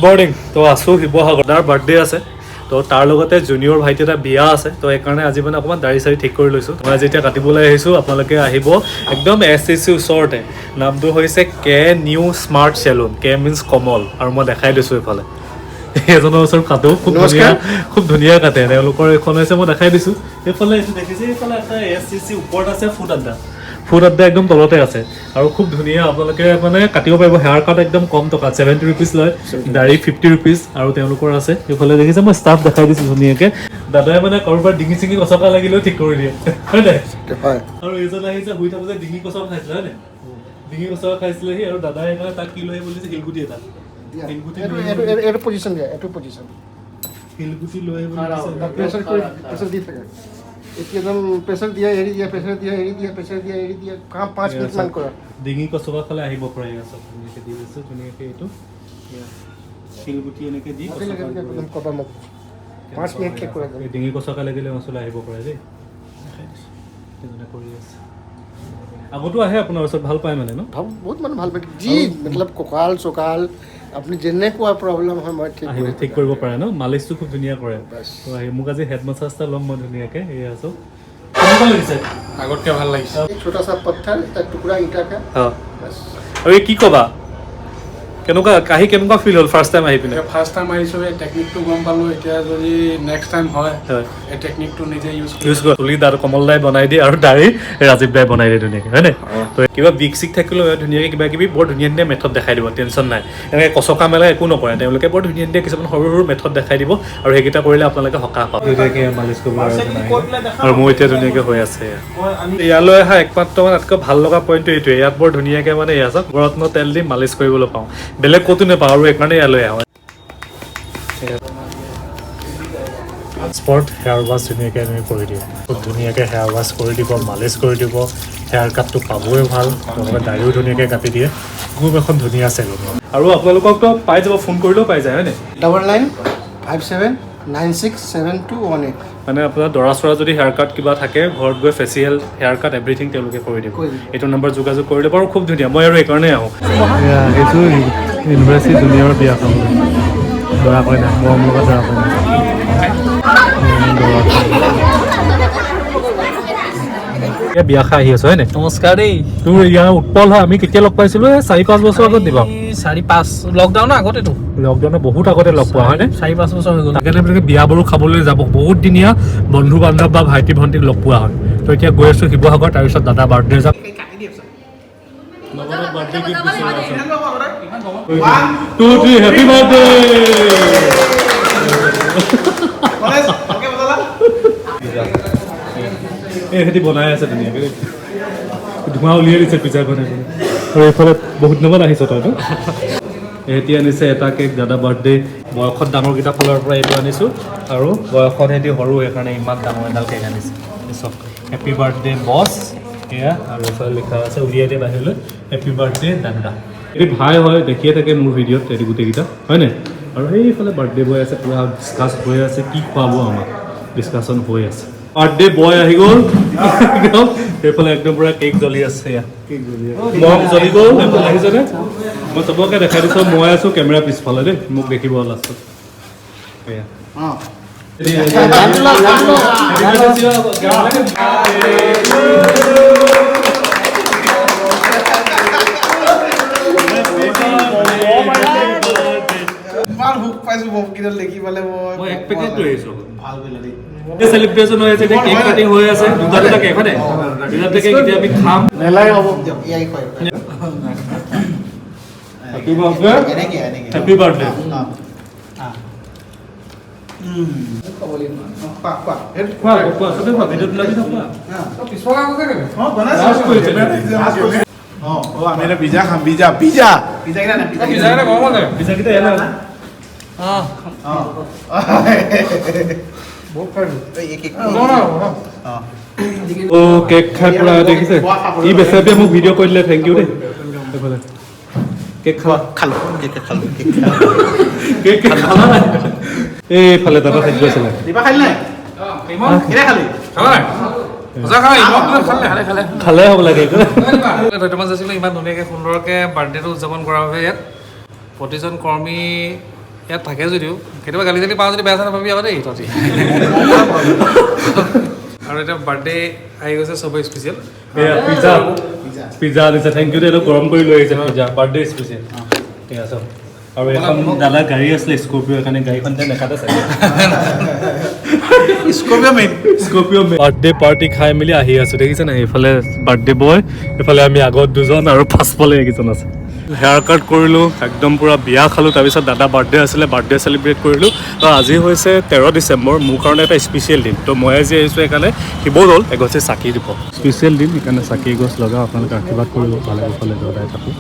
Morning তো আছোঁ শিৱসাগৰ তাৰ বাৰ্থডে আছে তো তাৰ লগতে জুনিয়ৰ ভাইটি এটা বিয়া আছে তো সেইকাৰণে আজি মানে অকণমান দাড়ি চাৰি ঠিক কৰি লৈছোঁ মই যেতিয়া কাটিবলৈ আহিছোঁ আপোনালোকে আহিব একদম SCC ওচৰতে নামটো হৈছে কে নিউ স্মাৰ্ট চেলুন কে মিনছ কমল আৰু মই দেখাই দিছোঁ এইফালে এজনৰ ওচৰত কাটো খুব ধুনীয়া কাটে তেওঁলোকৰ এইখন হৈছে মই দেখাই দিছোঁ এইফালে দেখিছে এইফালে এটা SCC ওপৰত আছে ফুডাড্ডা একদম তলতে আছে আৰু খুব ধুনীয়া আপোনালোকে মানে কাটিব পাৰিব হেয়াৰ কাট একদম কম টকা 70 rupees লয় দাড়ি 50 rupees আৰু তেওঁলোকৰ আছে এইফালে দেখিছে মই ষ্টাফ দেখাই দিছোঁ ধুনীয়াকে দাদাই মানে কাৰোবাৰ ডিঙি চিঙি কচকা লাগিলেও ঠিক কৰি দিয়ে হয় নাই আৰু এইজন আহিছে শুই থাকোঁতে ডিঙি কচকা খাইছিলে হয় নাই ডিঙি কচকা খাইছিলেহি আৰু দাদাই সেইকাৰণে তাক কি লৈ বুলিছে শিলগুটি এটা এটা পজিশন দিয়া এটা পজিশন শিলগুটি লৈ প্ৰেছাৰ দি থাকে একদম প্ৰেছাৰ দিয়া এৰি দিয়া কাম 5 মিনিট মান কৰা ডিঙি কচকা খালে আহিব পাৰে আছে ধুনীয়াকে দি দিছে ধুনীয়াকে এইটো শিলগুটি এনেকে দি একদম কবা মোক 5 মিনিট কে কৰা ডিঙি কচকা লাগিলে মছলা আহিব পাৰে দেই তেনে কৰি আছে আগতো আহে আপোনাৰ ওচৰত ভাল পায় মানে ন বহুত মানে ভাল পায় জি মতলব কঁকাল চকাল আপুনি যেনেকুৱা প্ৰব্লেম হয় মই ঠিক কৰিব পাৰে ন মালিচটো খুব ধুনীয়া কৰে তো আহি মোক আজি হেড মাছাজটা ল'ম মই ধুনীয়াকৈ এই আছোঁ কেনেকুৱা লাগিছে আগতকৈ ভাল লাগিছে ছোটা সা পত্থৰ এটা টুকুৰা ইটা কা আৰু এই কি ক'বা কেনেকুৱা কাহি কেনেকুৱা ফিল হ'ল ফাৰ্ষ্ট টাইম আহি পিনে ফাৰ্ষ্ট টাইম আহিছোঁ এই টেকনিকটো গম পালোঁ এতিয়া যদি নেক্সট টাইম হয় এই টেকনিকটো নিজে ইউজ কৰি তুলি দাঁত কমল দাই বনাই দিয়ে আৰু দাড়ি ৰাজীৱ দাই বনাই দিয়ে ধুনীয়াকৈ হয়নে তো কিবা বিগ চিক থাকিলেও ধুনীয়াকৈ কিবা কিবি বৰ ধুনীয়া ধুনীয়া মেথড দেখাই দিব টেনশ্যন নাই এনেকৈ কচকা মেলা একো নকৰে তেওঁলোকে বৰ ধুনীয়া ধুনীয়া কিছুমান সৰু সৰু মেথড দেখাই দিব আৰু সেইকেইটা কৰিলে আপোনালোকে সকাহ পাব ধুনীয়াকৈ মালিচ কৰিব আৰু মোৰ এতিয়া ধুনীয়াকৈ হৈ আছে ইয়ালৈ অহা একমাত্ৰ মানে আটাইতকৈ ভাল লগা পইণ্টটো এইটোৱে ইয়াত বৰ ধুনীয়াকৈ মানে এয়া চাওক গৰত্ন তেল দি মালিচ কৰিবলৈ পাওঁ বেলেগ ক'তো নাপাওঁ আৰু সেইকাৰণে ইয়ালৈ আহোঁ স্পট হেয়াৰ ৱাছ ধুনীয়াকৈ আমি কৰি দিওঁ খুব ধুনীয়াকৈ হেয়াৰ ৱাছ কৰি দিব মালিচ কৰি দিব হেয়াৰ কাটটো পাবই ভাল তেওঁলোকে দাড়িও ধুনীয়াকৈ কাটি দিয়ে খুব এখন ধুনীয়া চেলুন আৰু আপোনালোককতো পাই যাব ফোন কৰিলেও পাই যায় হয়নে 9957967218 মানে আপোনাৰ দৰা চৰা যদি হেয়াৰ কাট কিবা থাকে ঘৰত গৈ ফেচিয়েল হেয়াৰ কাট এভৰিথিং তেওঁলোকে কৰি দিব এইটো নম্বৰ যোগাযোগ কৰি দিব আৰু খুব ধুনীয়া মই আৰু এইকাৰণেই আহোঁ এইটো ইউনিভাৰ্চিটি জুনিয়ৰ বিয়া খাব দৰা কইনা মৰম লগা দৰা কইনা বিয়া খাই আহি আছো হয় নে নমস্কাৰ দেই তোৰ ইয়াৰ উৎপল হয় আমি কেতিয়া লগ পাইছিলো 4-5 বছৰ আগত দিবা 4-5 লকডাউনৰ আগতেতো লকডাউনৰ বহুত আগতে লগ পোৱা হয়নে 4-5 বছৰ হৈ গ'ল তাকে বিয়াবোৰো খাবলৈ যাব বহুত দিনীয়া বন্ধু বান্ধৱ বা ভাইটি ভণ্টিক লগ পোৱা হয় তো এতিয়া গৈ আছো শিৱসাগৰ তাৰপিছত দাদা বাৰ্থডে যাম হেপী বাৰ্থডে এহেঁতি বনাই আছে ধুনীয়াকৈ ধোঁৱা উলিয়াই দিছে পিজ্জা বনাই আৰু এইফালে বহুত দিনত আহিছ তইতো এহেঁতি আনিছে এটা কেক দাদা বাৰ্থডে বয়সত ডাঙৰকেইটা ফালৰ পৰা এইটো আনিছোঁ আৰু বয়সত সিহঁতি সৰু সেইকাৰণে ইমান ডাঙৰ এডাল কেক আনিছে চব হেপী বাৰ্থডে বছ এয়া আৰু এইফালে লিখা আছে উলিয়াই দিয়ে বাহিৰলৈ হেপী বাৰ্থডে দাদা এটি ভাই হয় দেখিয়ে থাকে মোৰ ভিডিঅ'ত এটি গোটেইকেইটা হয়নে আৰু সেইফালে বাৰ্থডে বয় আছে পুৰা ডিছকাছ হৈ আছে কি খুৱাব আমাক ডিছকাশ্যন হৈ আছে বাৰ্থডে বয় আহি গ'ল সেইফালে একদম পুৰা কেক জ্বলি আছে মম জ্বলি গ'ল সেইফালে আহিছেনে মই চবকে দেখাই দিছোঁ মই আছোঁ কেমেৰা পিছফালে দেই মোক দেখিব লাষ্টত এয়া ইমান হুক পাইছোঁ বমকেইডাল দেখি পালে মই এক পেকেট লৈ আহিছোঁ ভাল কৰিলে দেই সেলিব্ৰেশ্যন হৈ আছে কেক কাটিং হৈ আছে দুটা কেক হয় দুটা কেক এতিয়া আমি খাম নেলাই হ'ব ইয়াই কয় হেপী বাৰ্থডে আমি এটা পিজ্জা খাম পিজ্জা কেক খাই পুৰা দেখিছে ই বেচাপে মোক ভিডিঅ' কৰি দিলে থেংক ইউ দেই কেক খালা এইফালে দাদা থাকি গৈছিলে খালে হ'ব লাগে দৈতমাছ আছিলে ইমান ধুনীয়াকৈ সুন্দৰকৈ বাৰ্থডেটো উদযাপন কৰাৰ বাবে ইয়াত প্ৰতিজন কৰ্মী ইয়াত থাকে যদিও কেতিয়াবা গালি চালি পাওঁ যদি বেয়া চেয়া নাপাবি আকৌ দেই তহঁতি আৰু এতিয়া বাৰ্থডে আহি গৈছে চবেই স্পেচিয়েল পিজ্জা আনিছে থেংক ইউ এইটো গৰম কৰি লৈ আহিছে পিজ্জা বাৰ্থডে স্পেচিয়েল ঠিক আছে আৰু এখন দাদা গাড়ী আছিলে স্কৰ্পিঅ' এখানে গাড়ীখন দেখাতে চাগে স্কৰ্পিঅ' বাৰ্থডে পাৰ্টি খাই মেলি আহি আছো দেখিছে নাই এইফালে বাৰ্থডে বয় এইফালে আমি আগত দুজন আৰু পাছফালে একেজন আছে হেয়াৰ কাট কৰিলোঁ একদম পূৰা বিয়া খালোঁ তাৰপিছত দাদা বাৰ্থডে আছিলে বাৰ্থডে চেলিব্ৰেট কৰিলোঁ তো আজি হৈছে 13 ডিচেম্বৰ মোৰ কাৰণে এটা স্পেচিয়েল দিন তো মই আজি আহিছোঁ সেইকাৰণে শিৱদৌল এগছি চাকি দিব স্পেচিয়েল দিন সেইকাৰণে চাকি এগছ লগাওঁ আপোনালোকে আশীৰ্বাদ কৰিব ভালে কুশলে জগাই থাকোঁ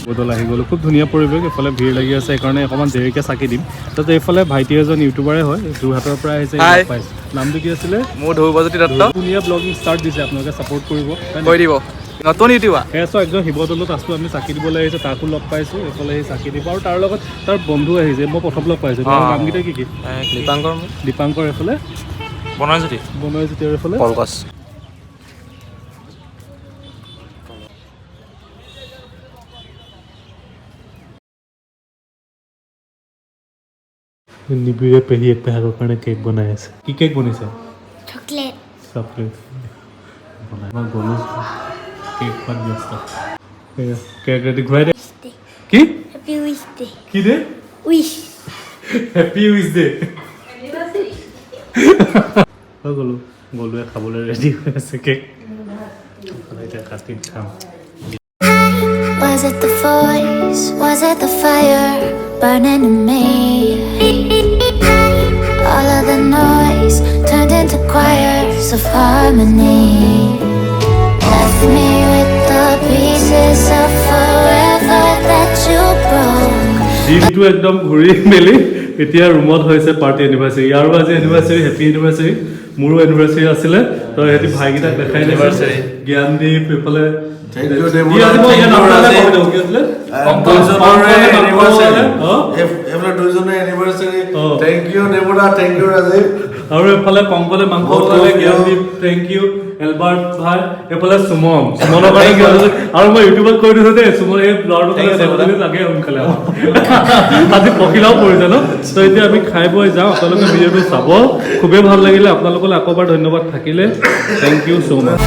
শিৱদৌল আহি গ'লোঁ খুব ধুনীয়া পৰিৱেশ এইফালে ভিৰ লাগি আছে সেইকাৰণে অকণমান দেৰিকৈ চাকি দিম তাতে এইফালে ভাইটি এজন ইউটিউবাৰে হয় যোৰহাটৰ পৰা আহিছে পাইছে নামটো কি আছিলে মোৰ ধ্ৰুৱজ্যোতি দত্ত ধুনীয়া ব্লগিং ষ্টাৰ্ট দিছে আপোনালোকে ছাপোৰ্ট কৰিব কৈ দিব নতুন ইউটিউবাৰ সেয়া একদম শিৱদৌলত আছোঁ আমি চাকি দিবলৈ আহিছোঁ তাকো লগ পাইছোঁ এইফালে সেই চাকি দিব আৰু তাৰ লগত তাৰ বন্ধু আহিছে মই প্ৰথম লগ পাইছোঁ তাৰ নামকেইটা কি দীপাংকৰ এইফালে বনজ্যোতি আৰু এইফালে কলগছ নিবিড়ে পেহীয়েক পেহাকৰ কাৰণে কেক বনাই আছে কি কেক বনাইছে চকলেট বনাই মই গ'লোঁ কেক খোৱাত ব্যস্ত কেক ৰেডি ঘূৰাই দে কি কি দে হেপী উইচ ডে গ'লোৱে খাবলৈ ৰেডি হৈ আছে কেক এতিয়া কাটি খাম Was it the voice? Was it the fire burning in me? All of the noise turned into choirs of harmony. Left me with the pieces of forever that you broke. দিনটো একদম ঘূৰি মেলি এতিয়া ৰুমত হৈছে পাৰ্টি এনিভাৰ্চাৰী ইয়াৰো আজি anniversary happy anniversary মোৰো এনিভাৰ্চাৰী আছিলে তো সিহঁতি ভাইকেইটাক দেখাই এনিভাৰ্চাৰী জ্ঞানদীপ এইফালে আৰু এইফালে পংকলে মাংস বনালে জ্ঞানদীপ থেংক ইউ এলবাৰ্ট ভাই এইফালে সুমনৰ কাৰণে আৰু মই ইউটিউবত কৈ দিছোঁ দেই সুমন এই ল'ৰাটো কাৰণে লাগে সোনকালে আজি পখিলাও পৰিছে ন তো এতিয়া আমি খাই বৈ যাওঁ আপোনালোকে ভিডিঅ'টো চাব খুবেই ভাল লাগিলে আপোনালোকলৈ আকৌ এবাৰ ধন্যবাদ থাকিলে থেংক ইউ ছ' মাছ